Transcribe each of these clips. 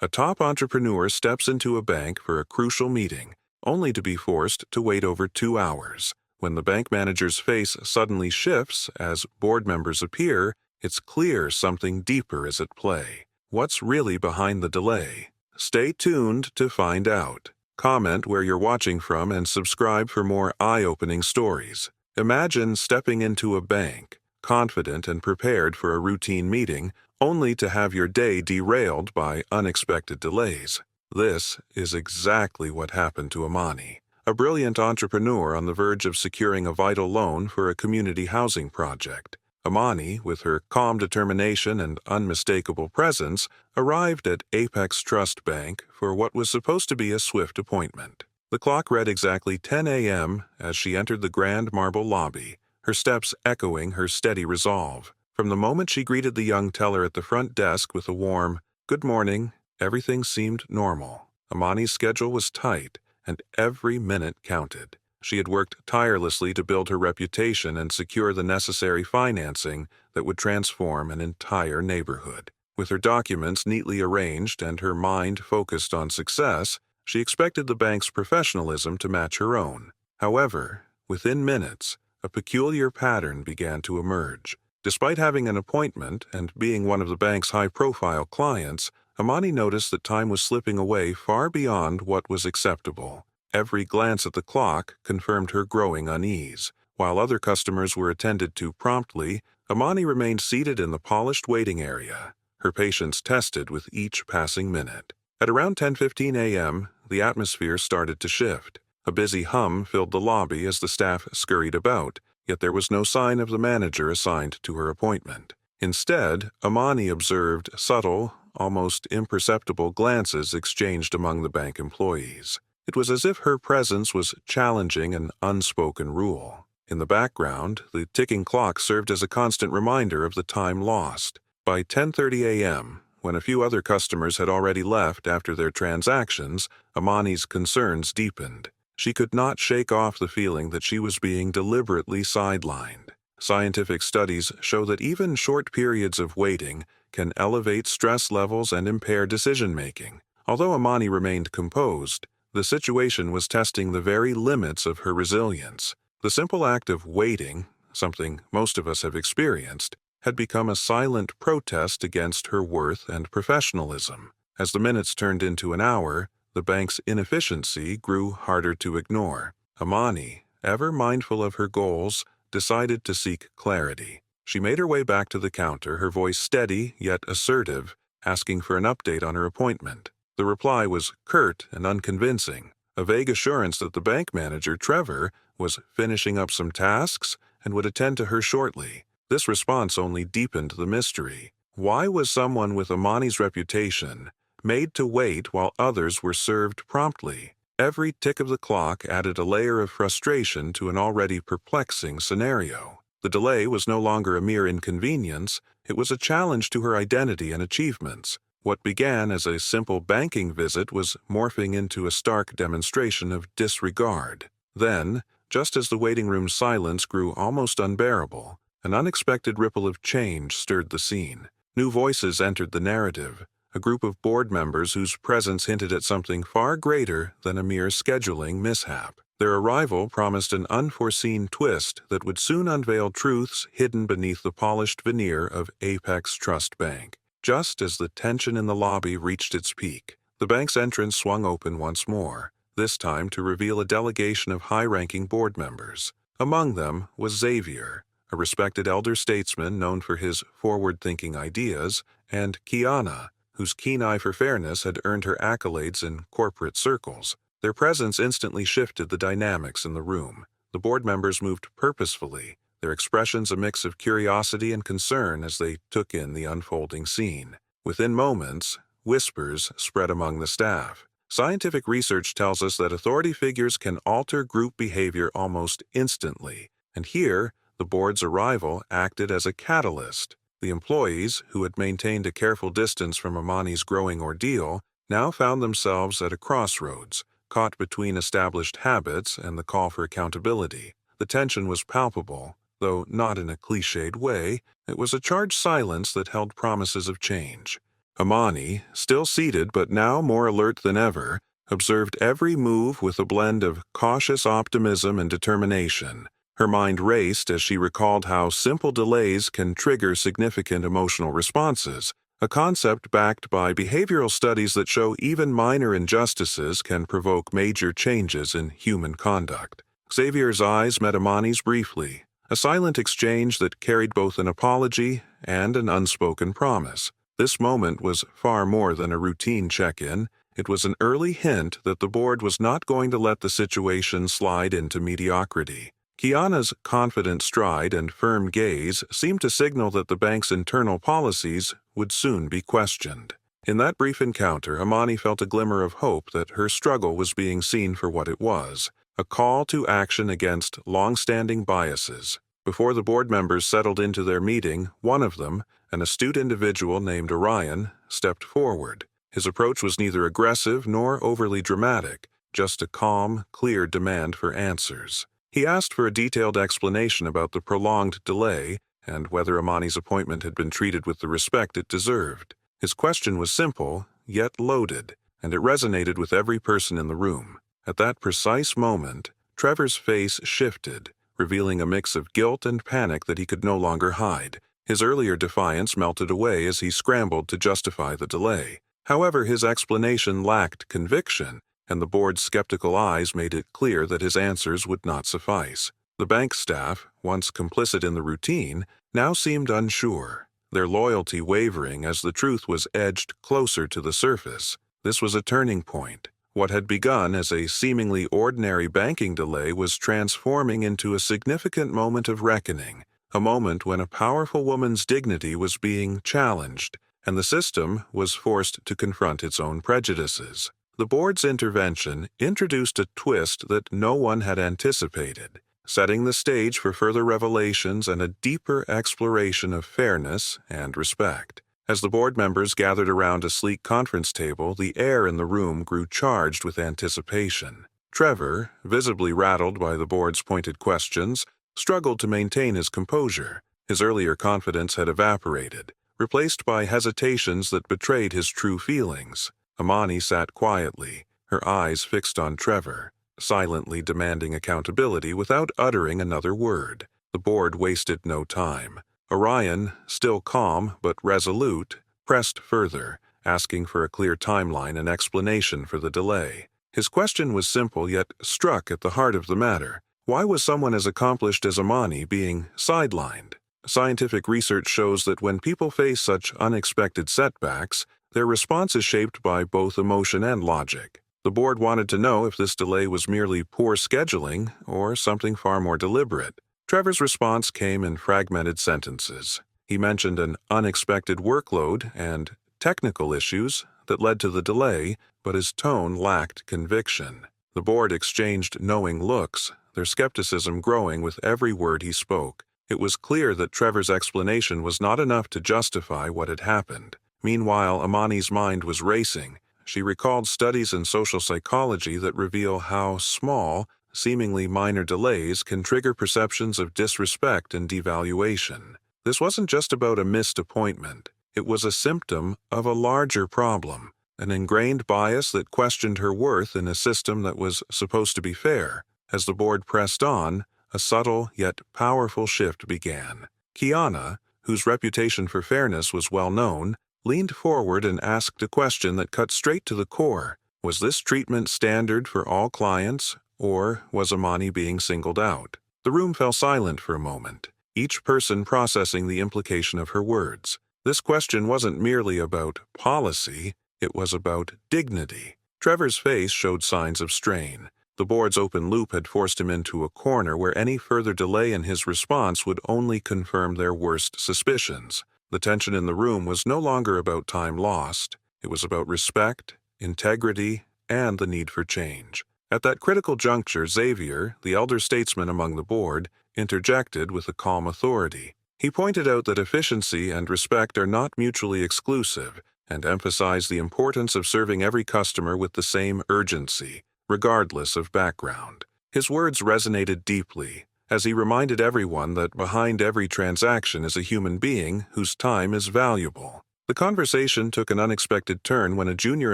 A top entrepreneur steps into a bank for a crucial meeting, only to be forced to wait over 2 hours. When the bank manager's face suddenly shifts as board members appear, it's clear something deeper is at play. What's really behind the delay? Stay tuned to find out. Comment where you're watching from and subscribe for more eye-opening stories. Imagine stepping into a bank, confident and prepared for a routine meeting, only to have your day derailed by unexpected delays. This is exactly what happened to Amani, a brilliant entrepreneur on the verge of securing a vital loan for a community housing project. Amani, with her calm determination and unmistakable presence, arrived at Apex Trust Bank for what was supposed to be a swift appointment. The clock read exactly 10 a.m. as she entered the grand marble lobby, her steps echoing her steady resolve. From the moment she greeted the young teller at the front desk with a warm, "Good morning," everything seemed normal. Amani's schedule was tight, and every minute counted. She had worked tirelessly to build her reputation and secure the necessary financing that would transform an entire neighborhood. With her documents neatly arranged and her mind focused on success, she expected the bank's professionalism to match her own. However, within minutes, a peculiar pattern began to emerge. Despite having an appointment and being one of the bank's high-profile clients, Amani noticed that time was slipping away far beyond what was acceptable. Every glance at the clock confirmed her growing unease. While other customers were attended to promptly, Amani remained seated in the polished waiting area, her patience tested with each passing minute. At around 10:15 a.m., the atmosphere started to shift. A busy hum filled the lobby as the staff scurried about, yet there was no sign of the manager assigned to her appointment. Instead, Amani observed subtle, almost imperceptible glances exchanged among the bank employees. It was as if her presence was challenging an unspoken rule. In the background, the ticking clock served as a constant reminder of the time lost. By 10:30 a.m., when a few other customers had already left after their transactions, Amani's concerns deepened. She could not shake off the feeling that she was being deliberately sidelined. Scientific studies show that even short periods of waiting can elevate stress levels and impair decision-making. Although Amani remained composed, the situation was testing the very limits of her resilience. The simple act of waiting, something most of us have experienced, had become a silent protest against her worth and professionalism. As the minutes turned into an hour, the bank's inefficiency grew harder to ignore. Amani, ever mindful of her goals, decided to seek clarity. She made her way back to the counter, her voice steady yet assertive, asking for an update on her appointment. The reply was curt and unconvincing, a vague assurance that the bank manager, Trevor, was finishing up some tasks and would attend to her shortly. This response only deepened the mystery. Why was someone with Amani's reputation made to wait while others were served promptly? Every tick of the clock added a layer of frustration to an already perplexing scenario. The delay was no longer a mere inconvenience, it was a challenge to her identity and achievements. What began as a simple banking visit was morphing into a stark demonstration of disregard. Then, just as the waiting room's silence grew almost unbearable, an unexpected ripple of change stirred the scene. New voices entered the narrative, a group of board members whose presence hinted at something far greater than a mere scheduling mishap. Their arrival promised an unforeseen twist that would soon unveil truths hidden beneath the polished veneer of Apex Trust Bank. Just as the tension in the lobby reached its peak, the bank's entrance swung open once more, this time to reveal a delegation of high-ranking board members. Among them was Xavier, a respected elder statesman known for his forward-thinking ideas, and Kiana, whose keen eye for fairness had earned her accolades in corporate circles. Their presence instantly shifted the dynamics in the room. The board members moved purposefully, their expressions a mix of curiosity and concern as they took in the unfolding scene. Within moments, whispers spread among the staff. Scientific research tells us that authority figures can alter group behavior almost instantly, and here, the board's arrival acted as a catalyst. The employees, who had maintained a careful distance from Amani's growing ordeal, now found themselves at a crossroads, caught between established habits and the call for accountability. The tension was palpable, though not in a cliched way. It was a charged silence that held promises of change. Amani, still seated but now more alert than ever, observed every move with a blend of cautious optimism and determination. Her mind raced as she recalled how simple delays can trigger significant emotional responses, a concept backed by behavioral studies that show even minor injustices can provoke major changes in human conduct. Xavier's eyes met Amani's briefly, a silent exchange that carried both an apology and an unspoken promise. This moment was far more than a routine check-in. It was an early hint that the board was not going to let the situation slide into mediocrity. Kiana's confident stride and firm gaze seemed to signal that the bank's internal policies would soon be questioned. In that brief encounter, Amani felt a glimmer of hope that her struggle was being seen for what it was, a call to action against long-standing biases. Before the board members settled into their meeting, one of them, an astute individual named Orion, stepped forward. His approach was neither aggressive nor overly dramatic, just a calm, clear demand for answers. He asked for a detailed explanation about the prolonged delay and whether Amani's appointment had been treated with the respect it deserved. His question was simple, yet loaded, and it resonated with every person in the room. At that precise moment, Trevor's face shifted, revealing a mix of guilt and panic that he could no longer hide. His earlier defiance melted away as he scrambled to justify the delay. However, his explanation lacked conviction, and the board's skeptical eyes made it clear that his answers would not suffice. The bank staff, once complicit in the routine, now seemed unsure, their loyalty wavering as the truth was edged closer to the surface. This was a turning point. What had begun as a seemingly ordinary banking delay was transforming into a significant moment of reckoning, a moment when a powerful woman's dignity was being challenged, and the system was forced to confront its own prejudices. The board's intervention introduced a twist that no one had anticipated, setting the stage for further revelations and a deeper exploration of fairness and respect. As the board members gathered around a sleek conference table, the air in the room grew charged with anticipation. Trevor, visibly rattled by the board's pointed questions, struggled to maintain his composure. His earlier confidence had evaporated, replaced by hesitations that betrayed his true feelings. Amani sat quietly, her eyes fixed on Trevor, silently demanding accountability without uttering another word. The board wasted no time. Orion, still calm but resolute, pressed further, asking for a clear timeline and explanation for the delay. His question was simple yet struck at the heart of the matter. Why was someone as accomplished as Amani being sidelined? Scientific research shows that when people face such unexpected setbacks, their response is shaped by both emotion and logic. The board wanted to know if this delay was merely poor scheduling or something far more deliberate. Trevor's response came in fragmented sentences. He mentioned an unexpected workload and technical issues that led to the delay, but his tone lacked conviction. The board exchanged knowing looks, their skepticism growing with every word he spoke. It was clear that Trevor's explanation was not enough to justify what had happened. Meanwhile, Amani's mind was racing. She recalled studies in social psychology that reveal how small, seemingly minor delays can trigger perceptions of disrespect and devaluation. This wasn't just about a missed appointment. It was a symptom of a larger problem, an ingrained bias that questioned her worth in a system that was supposed to be fair. As the board pressed on, a subtle yet powerful shift began. Kiana, whose reputation for fairness was well known, leaned forward and asked a question that cut straight to the core. Was this treatment standard for all clients, or was Amani being singled out? The room fell silent for a moment, each person processing the implication of her words. This question wasn't merely about policy, it was about dignity. Trevor's face showed signs of strain. The board's open loop had forced him into a corner where any further delay in his response would only confirm their worst suspicions. The tension in the room was no longer about time lost. It was about respect, integrity, and the need for change. At that critical juncture, Xavier, the elder statesman among the board, interjected with a calm authority. He pointed out that efficiency and respect are not mutually exclusive, and emphasized the importance of serving every customer with the same urgency, regardless of background. His words resonated deeply, as he reminded everyone that behind every transaction is a human being whose time is valuable. The conversation took an unexpected turn when a junior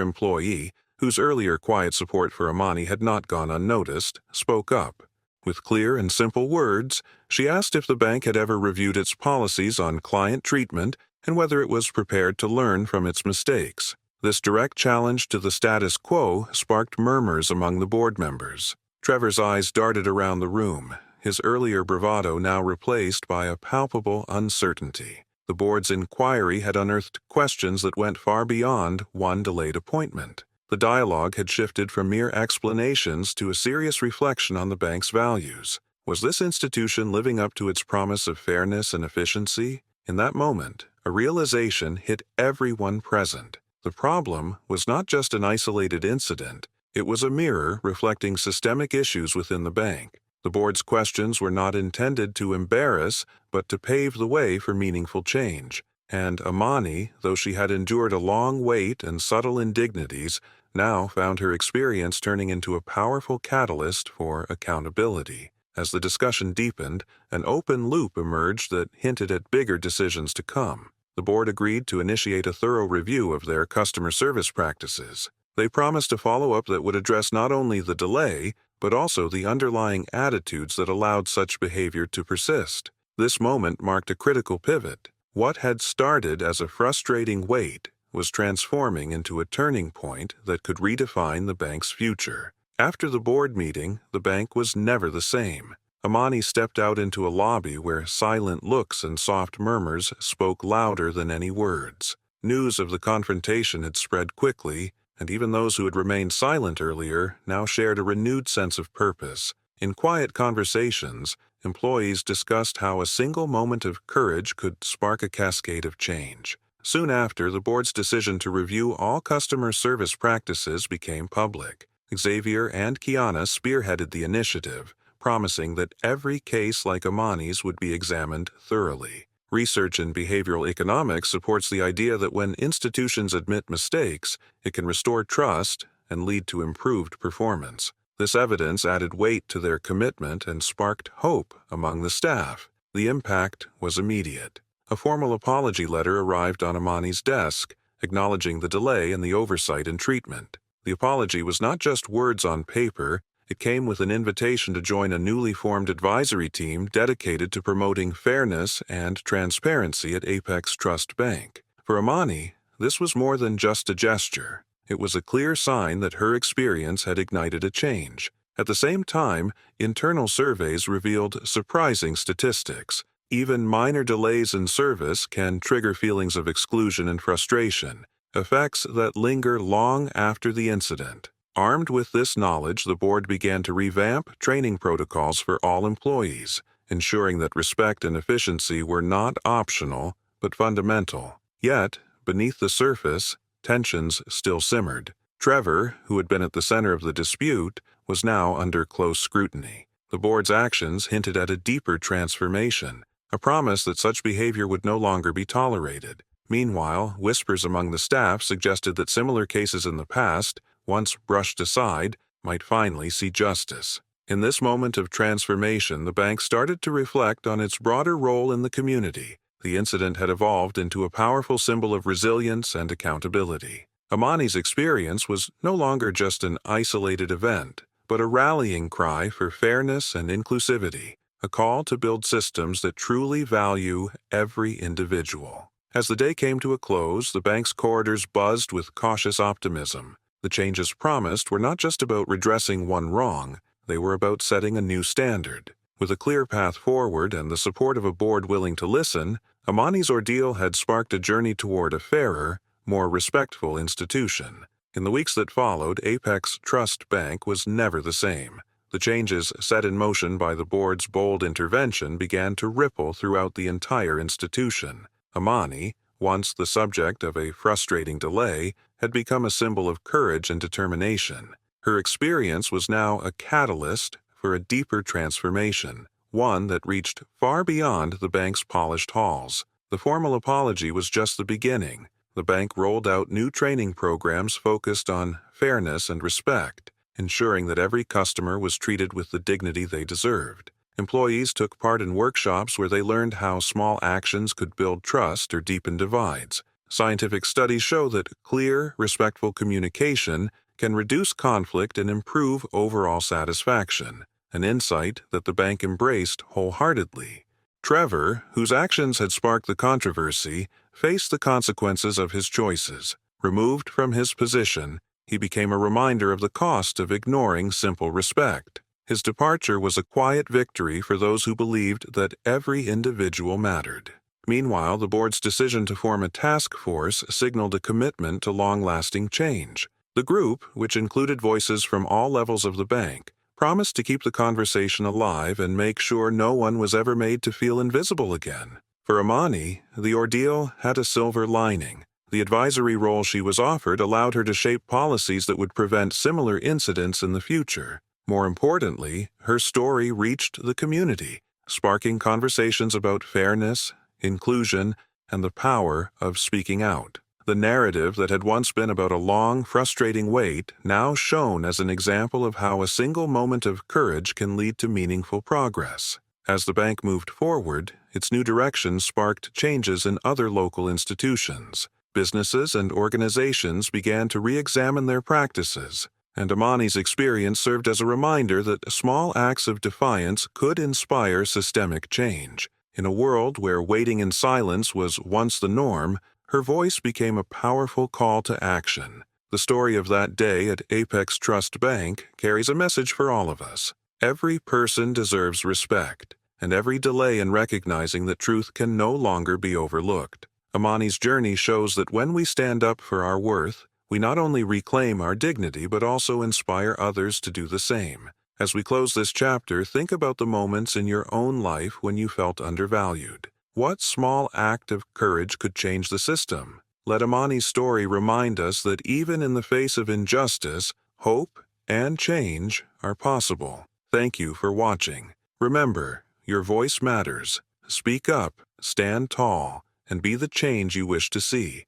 employee, whose earlier quiet support for Amani had not gone unnoticed, spoke up. With clear and simple words, she asked if the bank had ever reviewed its policies on client treatment and whether it was prepared to learn from its mistakes. This direct challenge to the status quo sparked murmurs among the board members. Trevor's eyes darted around the room, his earlier bravado now replaced by a palpable uncertainty. The board's inquiry had unearthed questions that went far beyond one delayed appointment. The dialogue had shifted from mere explanations to a serious reflection on the bank's values. Was this institution living up to its promise of fairness and efficiency? In that moment, a realization hit everyone present. The problem was not just an isolated incident. It was a mirror reflecting systemic issues within the bank. The board's questions were not intended to embarrass, but to pave the way for meaningful change. And Amani, though she had endured a long wait and subtle indignities, now found her experience turning into a powerful catalyst for accountability. As the discussion deepened, an open loop emerged that hinted at bigger decisions to come. The board agreed to initiate a thorough review of their customer service practices. They promised a follow-up that would address not only the delay, but also the underlying attitudes that allowed such behavior to persist. This moment marked a critical pivot. What had started as a frustrating wait was transforming into a turning point that could redefine the bank's future. After the board meeting, the bank was never the same. Amani stepped out into a lobby where silent looks and soft murmurs spoke louder than any words. News of the confrontation had spread quickly, and even those who had remained silent earlier now shared a renewed sense of purpose. In quiet conversations, employees discussed how a single moment of courage could spark a cascade of change. Soon after, the board's decision to review all customer service practices became public. Xavier and Kiana spearheaded the initiative, promising that every case like Amani's would be examined thoroughly. Research in behavioral economics supports the idea that when institutions admit mistakes, it can restore trust and lead to improved performance. This evidence added weight to their commitment and sparked hope among the staff. The impact was immediate. A formal apology letter arrived on Amani's desk, acknowledging the delay in the oversight and treatment. The apology was not just words on paper. It came with an invitation to join a newly formed advisory team dedicated to promoting fairness and transparency at Apex Trust Bank. For Amani, this was more than just a gesture. It was a clear sign that her experience had ignited a change. At the same time, internal surveys revealed surprising statistics. Even minor delays in service can trigger feelings of exclusion and frustration, effects that linger long after the incident. Armed with this knowledge, the board began to revamp training protocols for all employees, ensuring that respect and efficiency were not optional, but fundamental. Yet, beneath the surface, tensions still simmered. Trevor, who had been at the center of the dispute, was now under close scrutiny. The board's actions hinted at a deeper transformation, a promise that such behavior would no longer be tolerated. Meanwhile, whispers among the staff suggested that similar cases in the past, once brushed aside, might finally see justice. In this moment of transformation, the bank started to reflect on its broader role in the community. The incident had evolved into a powerful symbol of resilience and accountability. Amani's experience was no longer just an isolated event, but a rallying cry for fairness and inclusivity, a call to build systems that truly value every individual. As the day came to a close, the bank's corridors buzzed with cautious optimism. The changes promised were not just about redressing one wrong, they were about setting a new standard. With a clear path forward and the support of a board willing to listen, Amani's ordeal had sparked a journey toward a fairer, more respectful institution. In the weeks that followed, Apex Trust Bank was never the same. The changes set in motion by the board's bold intervention began to ripple throughout the entire institution. Amani, once the subject of a frustrating delay, had become a symbol of courage and determination. Her experience was now a catalyst for a deeper transformation, one that reached far beyond the bank's polished halls. The formal apology was just the beginning. The bank rolled out new training programs focused on fairness and respect, ensuring that every customer was treated with the dignity they deserved. Employees took part in workshops where they learned how small actions could build trust or deepen divides. Scientific studies show that clear, respectful communication can reduce conflict and improve overall satisfaction, an insight that the bank embraced wholeheartedly. Trevor, whose actions had sparked the controversy, faced the consequences of his choices. Removed from his position, he became a reminder of the cost of ignoring simple respect. His departure was a quiet victory for those who believed that every individual mattered. Meanwhile, the board's decision to form a task force signaled a commitment to long-lasting change. The group, which included voices from all levels of the bank, promised to keep the conversation alive and make sure no one was ever made to feel invisible again. For Amani, the ordeal had a silver lining. The advisory role she was offered allowed her to shape policies that would prevent similar incidents in the future. More importantly, her story reached the community, sparking conversations about fairness, inclusion, and the power of speaking out. The narrative that had once been about a long, frustrating wait now shone as an example of how a single moment of courage can lead to meaningful progress. As the bank moved forward, its new direction sparked changes in other local institutions. Businesses and organizations began to re-examine their practices, and Amani's experience served as a reminder that small acts of defiance could inspire systemic change. In a world where waiting in silence was once the norm, her voice became a powerful call to action. The story of that day at Apex Trust Bank carries a message for all of us. Every person deserves respect, and every delay in recognizing that truth can no longer be overlooked. Amani's journey shows that when we stand up for our worth, we not only reclaim our dignity but also inspire others to do the same. As we close this chapter, think about the moments in your own life when you felt undervalued. What small act of courage could change the system? Let Amani's story remind us that even in the face of injustice, hope and change are possible. Thank you for watching. Remember, your voice matters. Speak up, stand tall, and be the change you wish to see.